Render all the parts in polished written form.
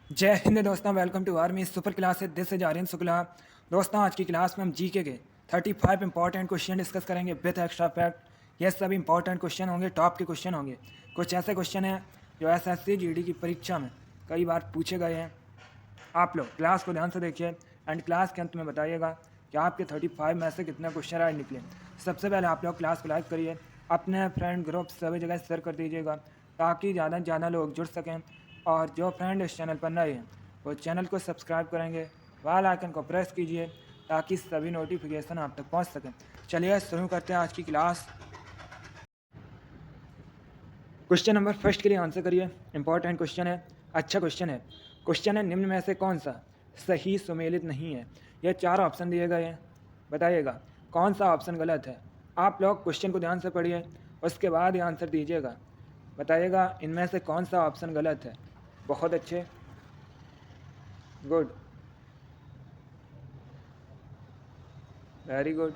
जय हिंद दोस्तों, welcome to army super class है। This is Aryan Shukla. दोस्तों, आज की क्लास में हम जीके के 35 इंपॉर्टेंट क्वेश्चन डिस्कस करेंगे विद एक्स्ट्रा फैक्ट। ये सभी इंपॉर्टेंट क्वेश्चन होंगे, टॉप के क्वेश्चन होंगे। कुछ ऐसे क्वेश्चन हैं जो एसएससी जीडी की परीक्षा में कई बार पूछे गए हैं। आप लोग क्लास को ध्यान से देखिए एंड क्लास के अंत में बताइएगा कि आपके 35 में से कितने क्वेश्चन राइट निकले। सबसे पहले आप लोग क्लास को लाइक करिए, अपने फ्रेंड ग्रुप सभी जगह शेयर कर दीजिएगा ताकि ज़्यादा से ज़्यादा लोग जुड़ सकें। और जो फ्रेंड इस चैनल पर नए हैं वो चैनल को सब्सक्राइब करेंगे, बेल आइकन को प्रेस कीजिए ताकि सभी नोटिफिकेशन आप तक पहुंच सकें। चलिए शुरू करते हैं आज की क्लास। क्वेश्चन नंबर फर्स्ट के लिए आंसर करिए। इंपॉर्टेंट क्वेश्चन है, अच्छा क्वेश्चन है। क्वेश्चन है, निम्न में से कौन सा सही सुमेलित नहीं है। ये 4 ऑप्शन दिए गए हैं, बताइएगा कौन सा ऑप्शन गलत है। आप लोग क्वेश्चन को ध्यान से पढ़िए, उसके बाद ही आंसर दीजिएगा। बताइएगा इनमें से कौन सा ऑप्शन गलत है। बहुत अच्छे, गुड, वेरी गुड।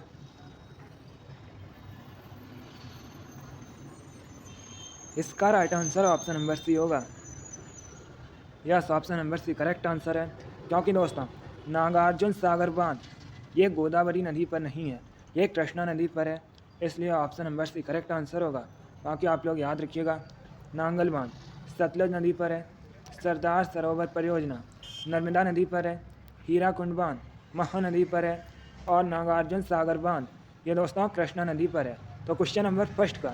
इसका right answer option number C होगा। Yes, option number C correct answer है। क्योंकि दोस्तों, नागार्जुन सागर बांध ये गोदावरी नदी पर नहीं है, ये कृष्णा नदी पर है, इसलिए option number C correct answer होगा। बाकी आप लोग याद रखिएगा, नांगल बांध सतलज नदी पर है, सरदार सरोवर परियोजना नर्मदा नदी पर है, हीराकुंड बांध महानदी पर है और नागार्जुन सागर बांध ये दोस्तों कृष्णा नदी पर है। तो क्वेश्चन नंबर फर्स्ट का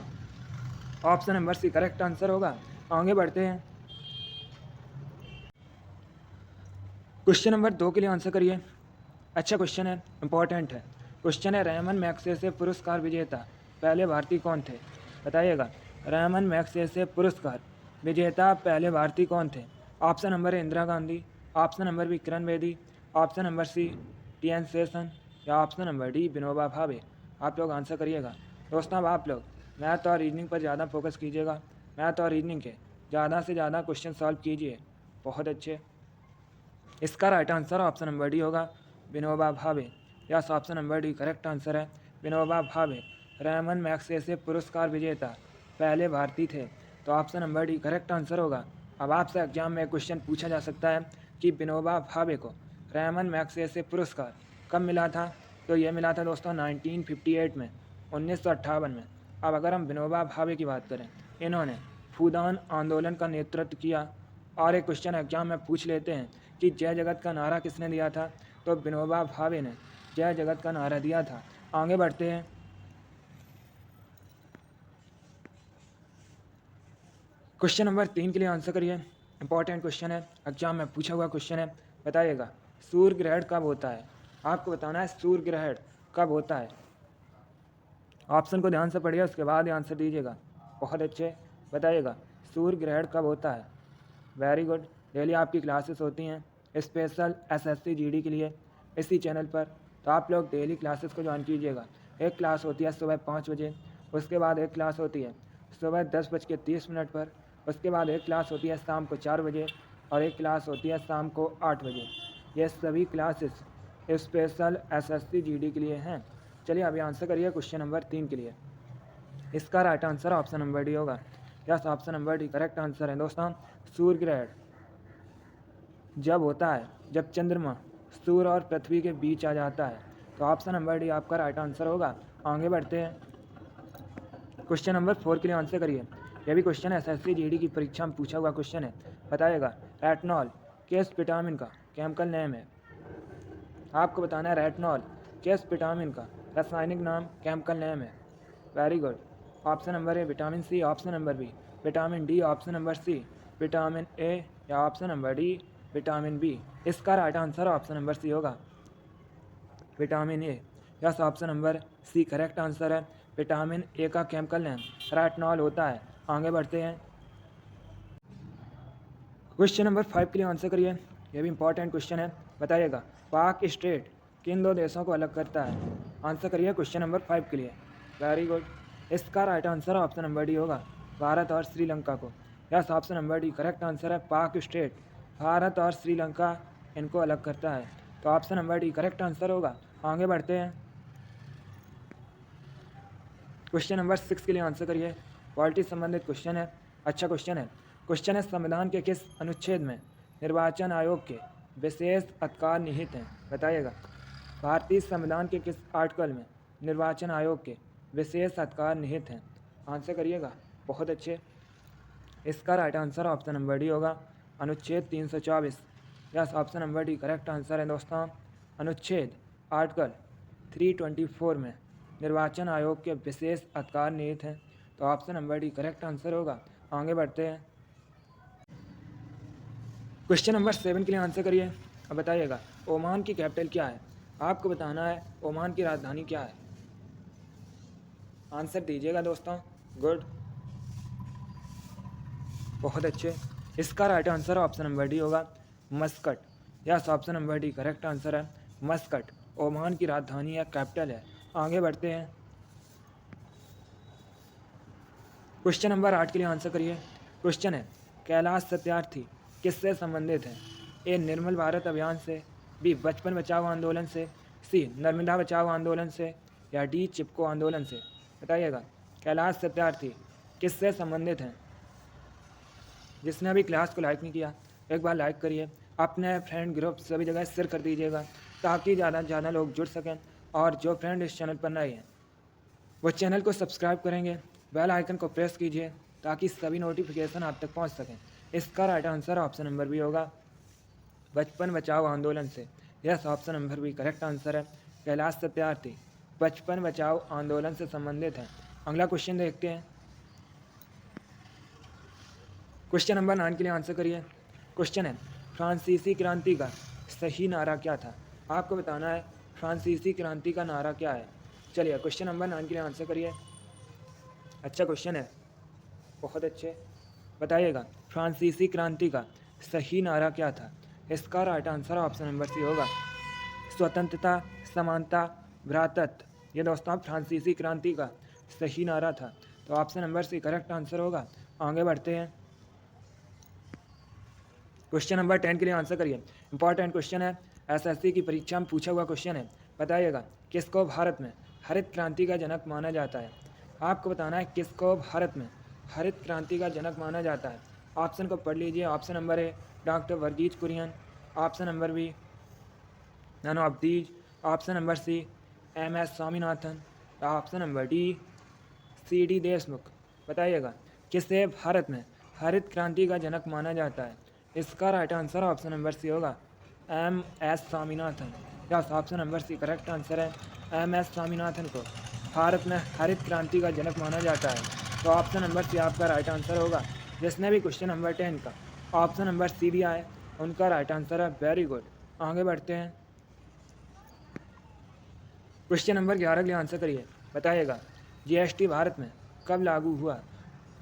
option number C correct answer होगा। आगे बढ़ते हैं, क्वेश्चन नंबर 2 के लिए आंसर करिए। अच्छा क्वेश्चन है, इंपॉर्टेंट है। क्वेश्चन है, रेमन मैग्सेसे पुरस्कार विजेता पहले भारतीय कौन थे। बताइएगा रेमन मैग्सेसे पुरस्कार विजेता पहले भारतीय कौन थे। ऑप्शन नंबर है Indira Gandhi, option number B Kiran Bedi, option number C T N. Seshan या option number D Vinoba Bhave. आप लोग आंसर करिएगा। दोस्तों, अब आप लोग मैथ और रीजनिंग पर ज़्यादा फोकस कीजिएगा। मैथ और रीजनिंग के ज़्यादा से ज़्यादा क्वेश्चन सॉल्व कीजिए। बहुत अच्छे। इसका right answer option number D होगा, Vinoba Bhave. Yes, option number D correct answer है, विनोबा भावे रेमन मैग्सेसे पुरस्कार विजेता पहले भारतीय थे। तो option number D correct answer होगा। अब आपसे एग्जाम में क्वेश्चन पूछा जा सकता है कि विनोबा भावे को रेमन मैग्सेसे पुरस्कार कब मिला था। तो ये मिला था दोस्तों 1958 में, 1958 में। अब अगर हम विनोबा भावे की बात करें, इन्होंने फूदान आंदोलन का नेतृत्व किया। और एक क्वेश्चन एग्जाम में पूछ लेते हैं कि जय जगत का नारा किसने दिया था। तो विनोबा भावे ने जय जगत का नारा दिया था। आगे बढ़ते हैं, क्वेश्चन नंबर 3 के लिए आंसर करिए। इंपॉर्टेंट क्वेश्चन है, एग्जाम में पूछा हुआ क्वेश्चन है। बताइएगा सूर्य ग्रहण कब होता है। आपको बताना है सूर्य ग्रहण कब होता है। ऑप्शन को ध्यान से पढ़िए, उसके बाद ही आंसर दीजिएगा। बहुत अच्छे, बताइएगा सूर्य ग्रहण कब होता है। Very good. डेली आपकी क्लासेस होती हैं स्पेशल एसएससी जीडी के लिए इसी चैनल पर, तो आप लोग डेली क्लासेस को ज्वाइन कीजिएगा। एक क्लास होती है सुबह 5 बजे, उसके बाद एक क्लास होती है सुबह 10:30 पर, उसके बाद एक क्लास होती है शाम को 4 बजे और एक क्लास होती है शाम को 8 बजे। ये सभी क्लासेस स्पेशल एसएससी जीडी के लिए हैं। चलिए अभी आंसर करिए क्वेश्चन नंबर 3 के लिए। इसका right answer option number D होगा। Yes, option number D correct answer है। दोस्तों, सूर्य ग्रहण जब होता है जब चंद्रमा सूर्य और पृथ्वी के बीच आ जाता है। तो ऑप्शन नंबर डी आपका राइट आंसर होगा। आगे बढ़ते हैं, क्वेश्चन नंबर 4 के लिए आंसर करिए। यह भी क्वेश्चन एसएससी जीडी की परीक्षा में पूछा हुआ क्वेश्चन है। बताइएगा रेटनॉल किस विटामिन का केमिकल नेम है। आपको बताना है रेटनॉल किस विटामिन का रासायनिक नाम केमिकल नेम है। Very good. Option number A vitamin C, option number B vitamin D, option number C vitamin A या option number D vitamin B. इसका right answer option number C होगा, vitamin A. Yes, option number C correct answer है। Vitamin A का chemical name retinol होता है। आगे बढ़ते हैं, क्वेश्चन नंबर 5 के लिए आंसर करिए। यह भी इंपॉर्टेंट क्वेश्चन है। बताइएगा पाक स्टेट किन 2 देशों को अलग करता है। आंसर करिए क्वेश्चन नंबर 5 के लिए। Very good. इसका right answer option number D होगा, भारत और श्रीलंका को। Yes, option number D correct answer है। पाक स्टेट भारत और श्रीलंका इनको अलग करता है। तो option number D correct answer होगा। आगे बढ़ते हैं, क्वेश्चन नंबर 6 के लिए आंसर करिए। पॉलिटिक्स संबंधित क्वेश्चन है, अच्छा क्वेश्चन है। क्वेश्चन है संविधान के किस अनुच्छेद में निर्वाचन आयोग के विशेष अधिकार निहित हैं? बताइएगा। भारतीय संविधान के किस आर्टिकल में निर्वाचन आयोग के विशेष अधिकार निहित हैं? आंसर करिएगा। बहुत अच्छे। इसका right answer option number D होगा, अनुच्छेद 324। Yes, option number D correct answer है दोस्तों। अनुच्छेद आर्टिकल 324 में निर्वाचन आयोग के विशेष अधिकार निहित हैं, तो option number D correct answer होगा। आगे बढ़ते हैं। क्वेश्चन नंबर 7 के लिए आंसर करिए। अब बताइएगा, ओमान की कैपिटल क्या है? आपको बताना है ओमान की राजधानी क्या है। आंसर दीजिएगा दोस्तों। गुड, बहुत अच्छे। इसका right answer option number D होगा, Muscat. Yes, option number D correct answer है, मस्कट ओमान की राजधानी या कैपिटल है। आगे बढ़ते हैं। क्वेश्चन नंबर 8 के लिए आंसर करिए। क्वेश्चन है, कैलाश सत्यार्थी किससे संबंधित है? ए, निर्मल भारत अभियान से, बी, बचपन बचाओ आंदोलन से, सी, नर्मदा बचाओ आंदोलन से, या डी, चिपको आंदोलन से। बताइएगा, कैलाश सत्यार्थी किससे संबंधित हैं? जिसने अभी क्लास को लाइक नहीं किया, एक बार लाइक करिए, अपने फ्रेंड ग्रुप सभी जगह शेयर कर दीजिएगा, ताकि ज़्यादा से ज़्यादा लोग जुड़ सकें। और जो फ्रेंड इस चैनल पर नए हैं वो चैनल को सब्सक्राइब करेंगे, बेल आइकन को प्रेस कीजिए, ताकि सभी नोटिफिकेशन आप तक पहुंच सकें। इसका right answer option number B होगा, बचपन बचाओ आंदोलन से। Yes, option number B correct answer है, कैलाश सत्यार्थी बचपन बचाओ आंदोलन से संबंधित है। अगला क्वेश्चन देखते हैं। क्वेश्चन नंबर 9 के लिए आंसर करिए। क्वेश्चन है, फ्रांसीसी क्रांति का सही नारा क्या था? आपको बताना है फ्रांसीसी क्रांति का नारा क्या है। चलिए, क्वेश्चन नंबर 9 के लिए आंसर करिए। अच्छा क्वेश्चन है, बहुत अच्छे। बताइएगा, फ्रांसीसी क्रांति का सही नारा क्या था? इसका right answer option number C होगा, स्वतंत्रता, समानता, भ्रातृत्व। ये दोस्तों फ्रांसीसी क्रांति का सही नारा था, तो option number C correct answer होगा। आगे बढ़ते हैं। क्वेश्चन नंबर 10 के लिए आंसर करिए। इंपॉर्टेंट क्वेश्चन है, एसएससी की परीक्षा में पूछा हुआ क्वेश्चन है। बताइएगा, किसको भारत में हरित क्रांति का जनक माना जाता है? आपको बताना है किसको भारत में हरित क्रांति का जनक माना जाता है। ऑप्शन को पढ़ लीजिए। Option number A, doctor Verghese Kurien. Option number B, none of these. Option number C, M S. Swaminathan. Option number D, C D. Deshmukh. बताइएगा, किसे भारत में हरित क्रांति का जनक माना जाता है? इसका right answer option number C होगा, M S. Swaminathan. Yes, option number C correct answer है, एम.एस. स्वामीनाथन को भारत में हरित क्रांति का जनक माना जाता है, तो ऑप्शन नंबर सी आपका राइट आंसर होगा। जिसने भी क्वेश्चन नंबर 10 का ऑप्शन नंबर सी दिया है उनका राइट आंसर है। वेरी गुड, आगे बढ़ते हैं। क्वेश्चन नंबर 11 के लिए आंसर करिए। बताइएगा, जीएसटी भारत में कब लागू हुआ?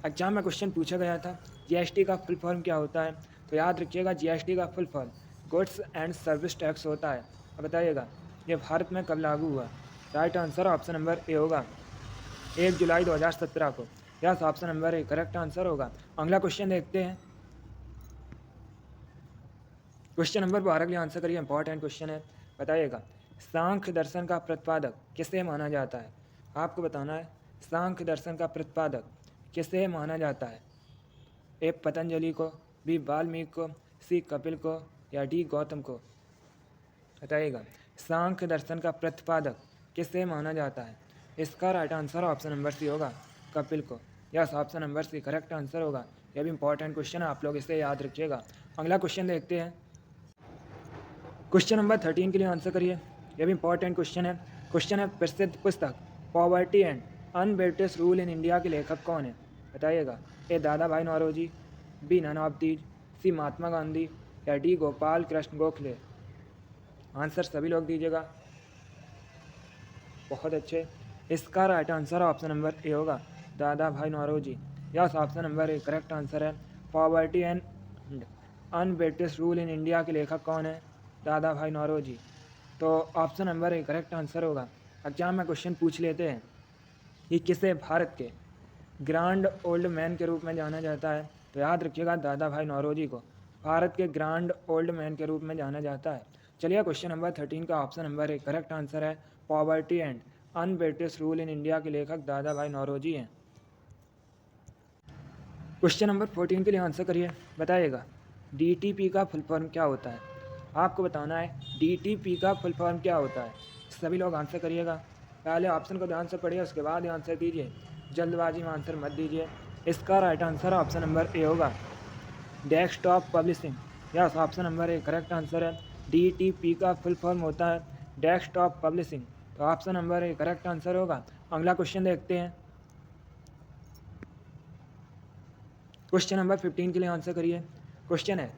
एग्जाम में क्वेश्चन पूछा गया था, जीएसटी का फुल फॉर्म क्या होता है? तो याद रखिएगा, जीएसटी का full form goods and service tax होता है। अब बताइएगा, ये भारत में कब लागू हुआ? Right answer option number A होगा, 1 जुलाई 2017 को। Yes, option number A correct answer होगा। अगला क्वेश्चन देखते हैं। क्वेश्चन नंबर 12 के लिए आंसर करिए। इंपॉर्टेंट क्वेश्चन है। बताइएगा, सांख्य दर्शन का प्रतिपादक किसे माना जाता है? आपको बताना है सांख्य दर्शन का प्रतिपादक किसे माना जाता है? ए, पतंजलि को, बी, वाल्मीकि को, सी, कपिल को, या डी, गौतम को। बताइएगा, सांख्य दर्शन का प्रतिपादक किसे माना जाता है? इसका right answer option number C होगा, कपिल को। Yes, option number C correct answer होगा। यह भी इंपॉर्टेंट क्वेश्चन है, आप लोग इसे याद रखिएगा। अगला क्वेश्चन देखते हैं। क्वेश्चन नंबर 13 के लिए आंसर करिए। यह भी इंपॉर्टेंट क्वेश्चन है। क्वेश्चन है, प्रसिद्ध पुस्तक poverty and un-British rule in India के लेखक कौन है? बताइएगा, A, Dadabhai Naoroji, B, none of these, C, Mahatma Gandhi, या डी, गोपाल कृष्ण गोखले। आंसर सभी लोग दीजिएगा। बहुत अच्छे। इसका right answer option number A होगा, Dadabhai Naoroji. Yes, option number A correct answer है। Poverty and un-British rule in India के लेखक कौन है? दादा भाई नौरोजी। तो option number A correct answer होगा। एग्जाम में क्वेश्चन पूछ लेते हैं कि किसे भारत के ग्रांड ओल्ड मैन के रूप में जाना जाता है? तो याद रखिएगा, दादा भाई नौरोजी को भारत के ग्रांड ओल्ड मैन के रूप में जाना जाता है। चलिए, क्वेश्चन नंबर 13 का option number A correct answer है, poverty and un-British rule in India के लेखक दादा भाई नौरोजी हैं। क्वेश्चन नंबर 14 के लिए आंसर करिए। बताइएगा, DTP का फुल फॉर्म क्या होता है? आपको बताना है DTP का फुल फॉर्म क्या होता है। सभी लोग आंसर करिएगा। पहले ऑप्शन को ध्यान से पढ़िए, उसके बाद आंसर दीजिए। जल्दबाजी में आंसर मत दीजिए। इसका right answer option number A होगा, desktop publishing. Yes, option number A correct answer है। DTP का फुल फॉर्म होता है डेस्कटॉप पब्लिशिंग। तो option number A correct answer होगा। अगला क्वेश्चन देखते हैं। क्वेश्चन नंबर 15 के लिए आंसर करिए। क्वेश्चन है,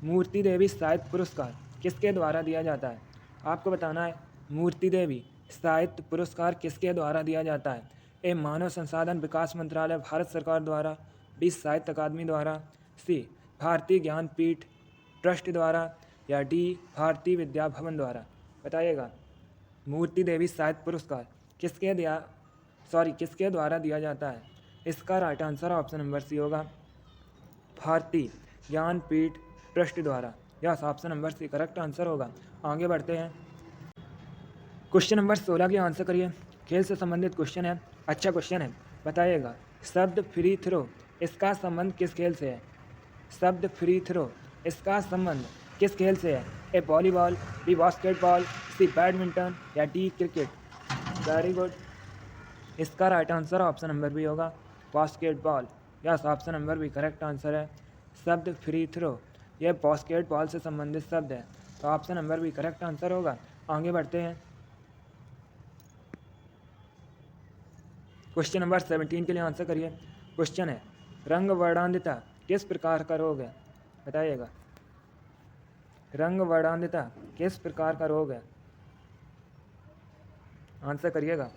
मूर्ति देवी साहित्य पुरस्कार किसके द्वारा दिया जाता है? आपको बताना है मूर्ति देवी साहित्य पुरस्कार किसके द्वारा दिया जाता है? ए, मानव संसाधन विकास मंत्रालय भारत सरकार द्वारा, बी, साहित्य अकादमी द्वारा, सी, भारतीय ज्ञानपीठ ट्रस्ट द्वारा, या डी, भारतीय विद्या भवन द्वारा। बताइएगा, मूर्ति देवी साहित्य पुरस्कार किसके द्वारा दिया जाता है? इसका right answer option number C होगा, भारतीय ज्ञानपीठ ट्रस्ट द्वारा। Yes, option number C correct answer होगा। आगे बढ़ते हैं। क्वेश्चन नंबर 16 की आंसर करिए। खेल से संबंधित क्वेश्चन है, अच्छा क्वेश्चन है। बताइएगा, शब्द फ्री थ्रो इसका संबंध किस खेल से है? शब्द फ्री थ्रो इसका संबंध किस खेल से है? A, volleyball, B, basketball, C, badminton, या डी, क्रिकेट। Very good. इसका right answer option number B होगा, basketball. Yes, option number B correct answer है। शब्द फ्री थ्रो यह बास्केटबॉल से संबंधित शब्द है। तो option number B correct answer होगा। आगे बढ़ते हैं। क्वेश्चन नंबर 17 के लिए आंसर करिए। क्वेश्चन है, रंग वर्णांधता किस प्रकार का रोग है? बताइएगा, रंग वर्णांधता किस प्रकार का रोग है? आंसर करिएगा।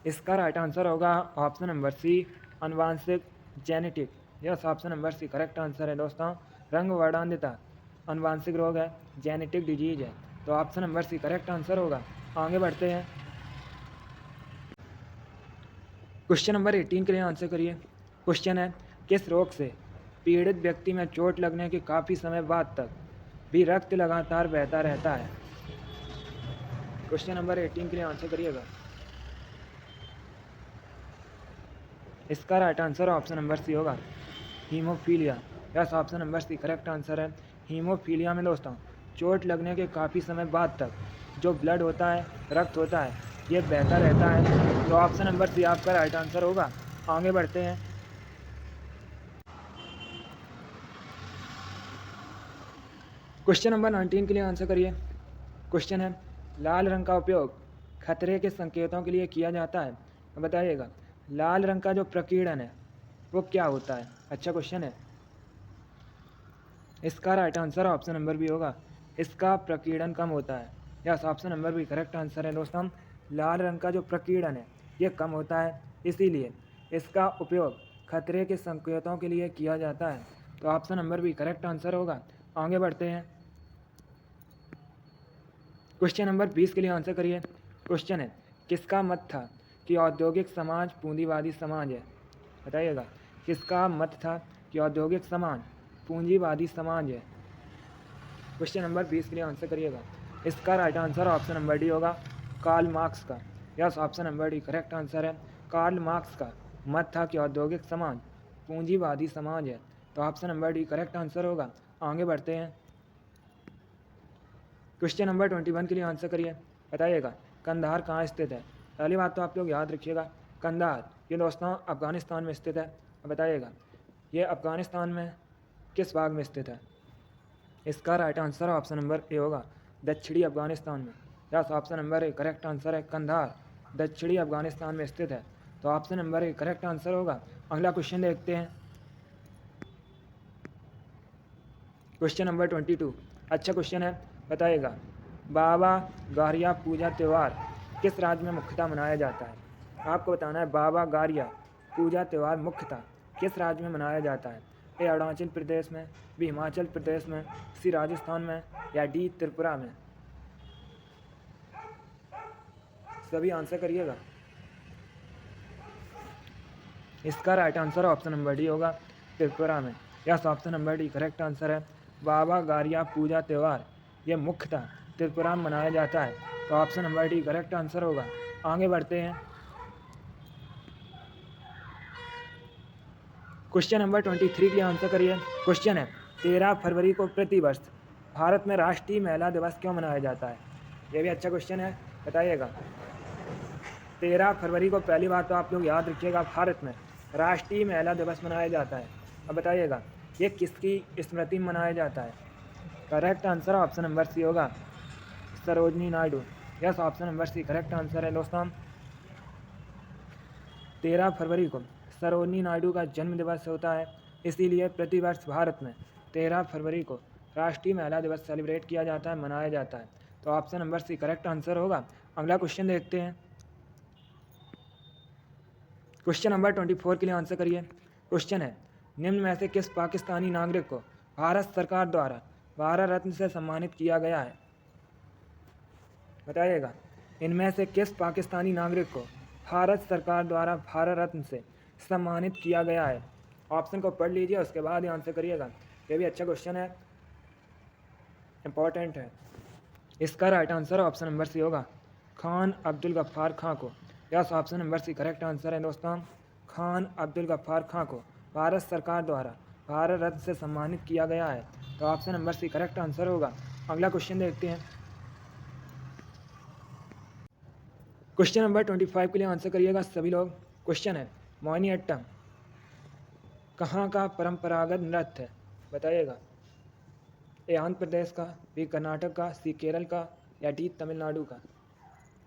इसका राइट आंसर होगा ऑप्शन नंबर सी, अनुवांशिक genetic. Yes, option number C correct answer है दोस्तों। रंग वर्णांधता अनुवांशिक रोग है, जेनेटिक डिजीज है। तो option number C correct answer होगा। आगे बढ़ते हैं। क्वेश्चन नंबर 18 के लिए आंसर करिए। क्वेश्चन है, किस रोग से पीड़ित व्यक्ति में चोट लगने के काफ़ी समय बाद तक भी रक्त लगातार बहता रहता है? क्वेश्चन नंबर 18 के लिए आंसर करिएगा। इसका right answer option number C होगा, haemophilia. Yes, option number C correct answer है। हीमोफीलिया में दोस्तों चोट लगने के काफ़ी समय बाद तक जो ब्लड होता है, रक्त होता है, ये बहता रहता है। तो ऑप्शन नंबर सी आपका राइट आंसर होगा। आगे बढ़ते हैं। क्वेश्चन नंबर 19 के लिए आंसर करिए। क्वेश्चन है, लाल रंग का उपयोग खतरे के संकेतों के लिए किया जाता है। बताइएगा, लाल रंग का जो प्रकीर्णन है वो क्या होता है? अच्छा क्वेश्चन है। इसका right answer option number B होगा, इसका प्रकीर्णन कम होता है। Yes, option number B correct answer है दोस्तों। लाल रंग का जो प्रकीर्णन है ये कम होता है, इसीलिए इसका उपयोग खतरे के संकेतों के लिए किया जाता है। तो option number B correct answer होगा। आगे बढ़ते हैं। क्वेश्चन नंबर 20 के लिए आंसर करिए। क्वेश्चन है, किसका मत था कि औद्योगिक समाज पूंजीवादी समाज है? बताइएगा, किसका मत था कि औद्योगिक समाज पूंजीवादी समाज है? क्वेश्चन नंबर 20 के लिए आंसर करिएगा। इसका right answer option number D होगा, कार्ल मार्क्स का। Yes, option number D correct answer है। कार्ल मार्क्स का मत था कि औद्योगिक समाज पूंजीवादी समाज है। तो option number D correct answer होगा। आगे बढ़ते हैं। क्वेश्चन नंबर 21 के लिए आंसर करिए। बताइएगा, कंधार कहाँ स्थित है? पहली बात तो आप लोग याद रखिएगा, कंधार ये दोस्तों अफ़गानिस्तान में स्थित है। बताइएगा, ये अफ़गानिस्तान में किस भाग में स्थित है? इसका right answer option number A होगा, दक्षिणी अफ़गानिस्तान में। Yes, option number A correct answer है। कंधार दक्षिणी अफ़गानिस्तान में स्थित है। तो option number A correct answer होगा। अगला क्वेश्चन देखते हैं। क्वेश्चन नंबर 22 अच्छा क्वेश्चन है। बताइएगा, बाबा गारिया पूजा त्यौहार किस राज्य में मुख्यतः मनाया जाता है? आपको बताना है बाबा गारिया पूजा त्यौहार मुख्यतः किस राज्य में मनाया जाता है? ए, अरुणाचल प्रदेश में, बी, हिमाचल प्रदेश में, सी, राजस्थान में, या डी, त्रिपुरा में। सभी आंसर करिएगा। इसका right answer option number D होगा, त्रिपुरा में। Yes, option number D correct answer है। बाबा गारिया पूजा त्यौहार ये मुख्यतः त्रिपुरा में मनाया जाता है। तो option number D correct answer होगा। आगे बढ़ते हैं। क्वेश्चन नंबर 23 के लिए आंसर करिए। क्वेश्चन है, 13 फरवरी को प्रतिवर्ष भारत में राष्ट्रीय महिला दिवस क्यों मनाया जाता है? ये भी अच्छा क्वेश्चन है, बताइएगा। 13 फरवरी को पहली बात तो आप लोग याद रखिएगा, भारत में राष्ट्रीय महिला दिवस मनाया जाता है। अब बताइएगा ये किसकी स्मृति में मनाया जाता है? Correct answer option number C होगा, Sarojini Naidu. Yes, option number C correct answer है दोस्तों। 13 फरवरी को सरोजनी नायडू का जन्म दिवस होता है, इसीलिए प्रतिवर्ष भारत में 13 फरवरी को राष्ट्रीय महिला दिवस सेलिब्रेट किया जाता है, मनाया जाता है। तो option number C correct answer होगा। अगला क्वेश्चन देखते हैं। क्वेश्चन नंबर 24 के लिए आंसर करिए। क्वेश्चन है, निम्न में से किस पाकिस्तानी नागरिक को भारत सरकार द्वारा भारत रत्न से सम्मानित किया गया है? बताइएगा, इनमें से किस पाकिस्तानी नागरिक को भारत सरकार द्वारा भारत रत्न से सम्मानित किया गया है? ऑप्शन को पढ़ लीजिए, उसके बाद ही आंसर करिएगा। ये भी अच्छा क्वेश्चन है, इम्पॉर्टेंट है। इसका right answer option number C होगा, खान अब्दुल गफ्फार खां को। Yes, option number C correct answer है दोस्तों। खान अब्दुल गफ्फार खां को भारत सरकार द्वारा भारत रत्न से सम्मानित किया गया है। तो option number C correct answer होगा। अगला क्वेश्चन देखते हैं। क्वेश्चन नंबर 25 के लिए आंसर करिएगा सभी लोग। क्वेश्चन है, मोहिनीअट्टम कहाँ का परंपरागत नृत्य है? बताइएगा, ए आंध्र प्रदेश का, बी कर्नाटक का, सी केरल का, या डी तमिलनाडु का?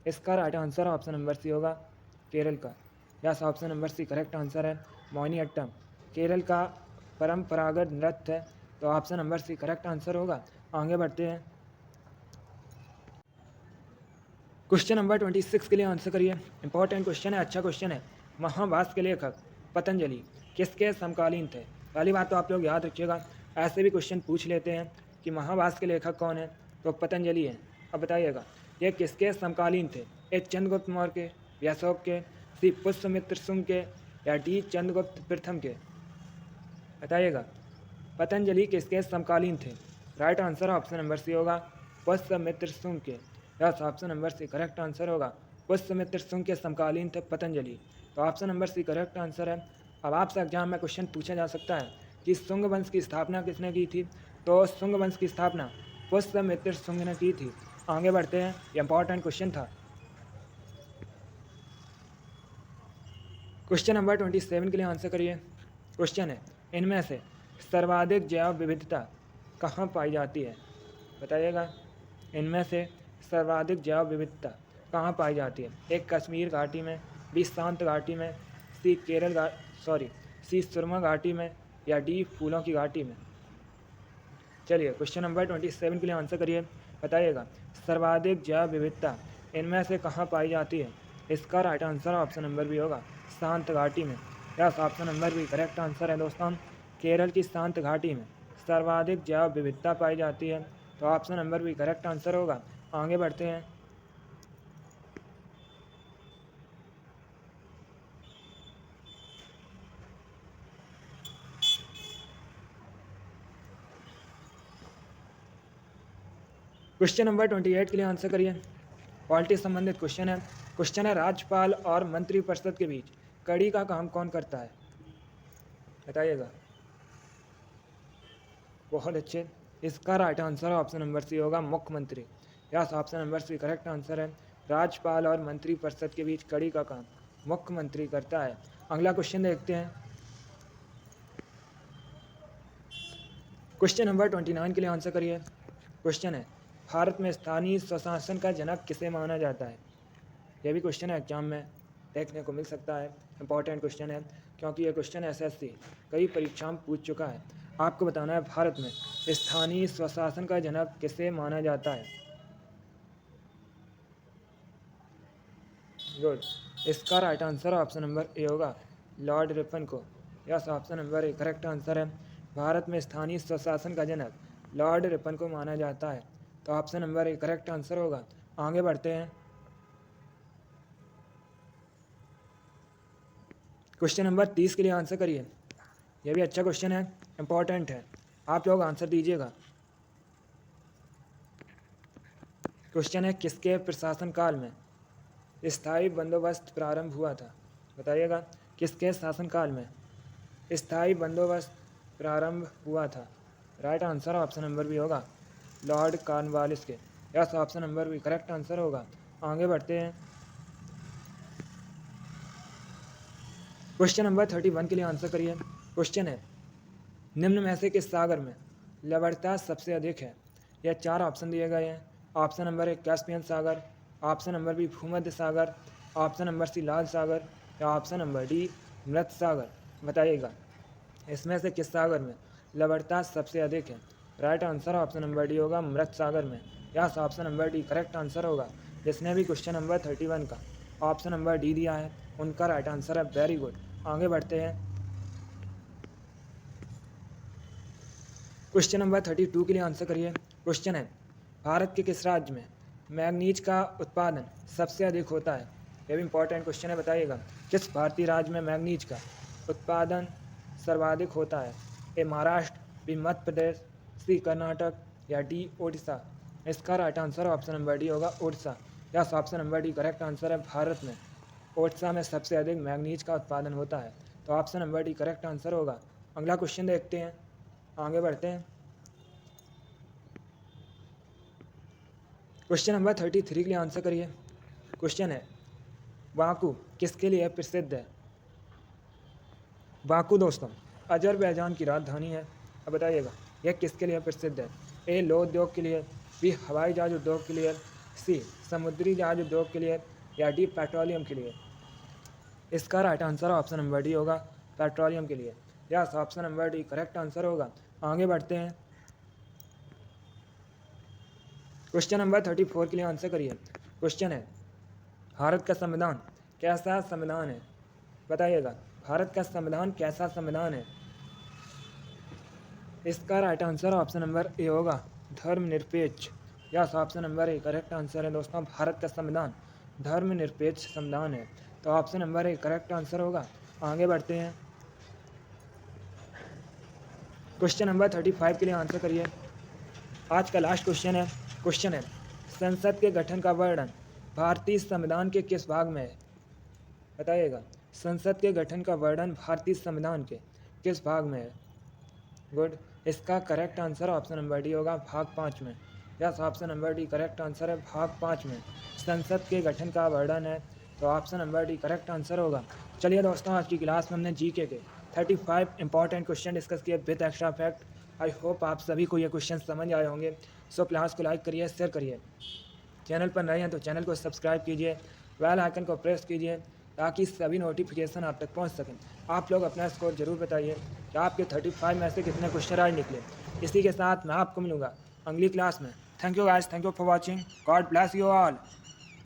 इसका right answer option number C होगा, केरल का। Yes, option number C correct answer है। मोहिनीअट्टम केरल का परंपरागत नृत्य है, तो option number C correct answer होगा। आगे बढ़ते हैं। क्वेश्चन नंबर 26 के लिए आंसर करिए। इंपॉर्टेंट क्वेश्चन है, अच्छा क्वेश्चन है। महाभारत के लेखक पतंजलि किसके समकालीन थे? पहली बात तो आप लोग याद रखिएगा, ऐसे भी क्वेश्चन पूछ लेते हैं कि महाभारत के लेखक कौन है, तो पतंजलि है। अब बताइएगा ये किसके समकालीन थे? ए चंद्रगुप्त मौर्य के, बी अशोक के, सी पुष्यमित्र शुंग के, या डी चंद्रगुप्त प्रथम के? बताइएगा पतंजलि किसके समकालीन थे? Right answer option number C होगा, पुष्यमित्र शुंग के। Yes, option number C correct answer होगा, पुष्यमित्र शुंग के समकालीन थे पतंजलि। तो option number C correct answer है। अब आपसे एग्जाम में क्वेश्चन पूछा जा सकता है कि शुंग वंश की स्थापना किसने की थी? तो शुंग वंश की स्थापना पुष्यमित्र शुंग ने की थी। आगे बढ़ते हैं, ये इंपॉर्टेंट क्वेश्चन था। क्वेश्चन नंबर 27 के लिए आंसर करिए। क्वेश्चन है, इनमें से सर्वाधिक जैव विविधता कहाँ पाई जाती है? बताइएगा, इनमें से सर्वाधिक जैव विविधता कहाँ पाई जाती है? एक कश्मीर घाटी में, बी शांत घाटी में, सी सी सुरमा घाटी में, या डी फूलों की घाटी में? चलिए क्वेश्चन नंबर 27 के लिए आंसर करिए। बताइएगा सर्वाधिक जैव विविधता इनमें से कहाँ पाई जाती है? इसका राइट आंसर ऑप्शन नंबर भी होगा, शांत घाटी में। यस, ऑप्शन नंबर भी करेक्ट आंसर है दोस्तों। केरल की शांत घाटी में सर्वाधिक जैव विविधता पाई जाती है, तो ऑप्शन नंबर भी करेक्ट आंसर होगा। आगे बढ़ते हैं। क्वेश्चन नंबर 28 के लिए आंसर करिए। पॉलिटी संबंधित क्वेश्चन है। क्वेश्चन है, राज्यपाल और मंत्रिपरिषद के बीच कड़ी का काम कौन करता है? बताइएगा। बहुत अच्छे, इसका right answer option number C होगा, मुख्यमंत्री। Yes, option number C correct answer है। राज्यपाल और मंत्रिपरिषद के बीच कड़ी का काम मुख्यमंत्री करता है। अगला क्वेश्चन देखते हैं। क्वेश्चन नंबर 29 के लिए आंसर करिए। क्वेश्चन है, भारत में स्थानीय स्वशासन का जनक किसे माना जाता है? यह भी क्वेश्चन है, एग्जाम में देखने को मिल सकता है। इंपॉर्टेंट क्वेश्चन है, क्योंकि यह क्वेश्चन एसएससी कई परीक्षाओं में पूछ चुका है। आपको बताना है भारत में स्थानीय स्वशासन का जनक किसे माना जाता है? गुड, इसका right answer option number A होगा, लॉर्ड रिपन को। Yes, option number A correct answer है। भारत में स्थानीय स्वशासन का जनक लॉर्ड रिपन को माना जाता है, तो option number A correct answer होगा। आगे बढ़ते हैं। क्वेश्चन नंबर 30 के लिए आंसर करिए। यह भी अच्छा क्वेश्चन है, इंपॉर्टेंट है, आप लोग आंसर दीजिएगा। क्वेश्चन है, किसके प्रशासन काल में स्थायी बंदोबस्त प्रारंभ हुआ था? बताइएगा, किसके शासनकाल में स्थायी बंदोबस्त प्रारंभ हुआ था? Right answer option number B होगा लॉर्ड कॉर्नवालिस के। Yes, option number B correct answer होगा। आगे बढ़ते हैं। क्वेश्चन नंबर 31 के लिए आंसर करिए। क्वेश्चन है निम्न में से किस सागर में लवणता सबसे अधिक है? यह 4 ऑप्शन दिए गए हैं। ऑप्शन नंबर 1 कैस्पियन सागर, ऑप्शन नंबर बी भूमध्य सागर, ऑप्शन नंबर सी लाल सागर या ऑप्शन नंबर डी मृत सागर। बताइएगा इसमें से किस सागर में लवणता सबसे अधिक है? Right answer option number D होगा मृत सागर में। Yes, option number D correct answer होगा। जिसने भी क्वेश्चन नंबर 31 का ऑप्शन नंबर डी दिया है उनका राइट आंसर है। Very good. आगे बढ़ते हैं। क्वेश्चन नंबर 32 के लिए आंसर करिए। क्वेश्चन है भारत के किस राज्य में मैंगनीज का उत्पादन सबसे अधिक होता है? यह भी इंपॉर्टेंट क्वेश्चन है। बताइएगा किस भारतीय राज्य में मैंगनीज का उत्पादन सर्वाधिक होता है? A Maharashtra, B Madhya Pradesh, C Karnataka या डी ओडिशा। इसका right answer option number D होगा Odisha. Yes, option number D correct answer है। भारत में ओडिशा में सबसे अधिक मैंगनीज का उत्पादन होता है, तो option number D correct answer होगा। अगला क्वेश्चन देखते हैं। आगे बढ़ते हैं। क्वेश्चन नंबर 33 के लिए आंसर करिए। क्वेश्चन है बाकू किसके लिए प्रसिद्ध है? बाकू दोस्तों अजरबैजान की राजधानी है। अब बताइएगा यह किसके लिए प्रसिद्ध है? ए लौह उद्योग के लिए, बी हवाई जहाज उद्योग के लिए, सी समुद्री जहाज उद्योग के लिए या डी पेट्रोलियम के लिए। इसका right answer option number D होगा पेट्रोलियम के लिए। Yes, option number D correct answer होगा। आगे बढ़ते हैं। क्वेश्चन नंबर 34 के लिए आंसर करिए। क्वेश्चन है भारत का संविधान कैसा संविधान है? बताइएगा भारत का संविधान कैसा संविधान है? इसका right answer option number A होगा धर्मनिरपेक्ष। Yes, option number A correct answer है दोस्तों। भारत का संविधान धर्मनिरपेक्ष संविधान है, तो option number A correct answer होगा। आगे बढ़ते हैं। क्वेश्चन नंबर 35 के लिए आंसर करिए। आज का लास्ट क्वेश्चन है। क्वेश्चन है संसद के गठन का वर्णन भारतीय संविधान के किस भाग में है? बताइएगा संसद के गठन का वर्णन भारतीय संविधान के किस भाग में है? गुड। इसका correct answer option number D होगा भाग 5 में। Yes, option number D correct answer है। भाग 5 में संसद के गठन का वर्णन है, तो option number D correct answer होगा। चलिए दोस्तों आज की क्लास में हमने जीके के 35 इंपॉर्टेंट क्वेश्चन डिस्कस किए with extra fact. I hope आप सभी को ये क्वेश्चन समझ आए होंगे। सो क्लास को लाइक करिए, शेयर करिए। चैनल पर नए हैं तो चैनल को सब्सक्राइब कीजिए, बेल आइकन को प्रेस कीजिए ताकि सभी नोटिफिकेशन आप तक पहुंच सकें। आप लोग अपना स्कोर जरूर बताइए कि आपके 35 में से कितने क्वेश्चन आज निकले। इसी के साथ मैं आपको मिलूँगा अगली क्लास में। Thank you guys, thank you for watching. God bless you all.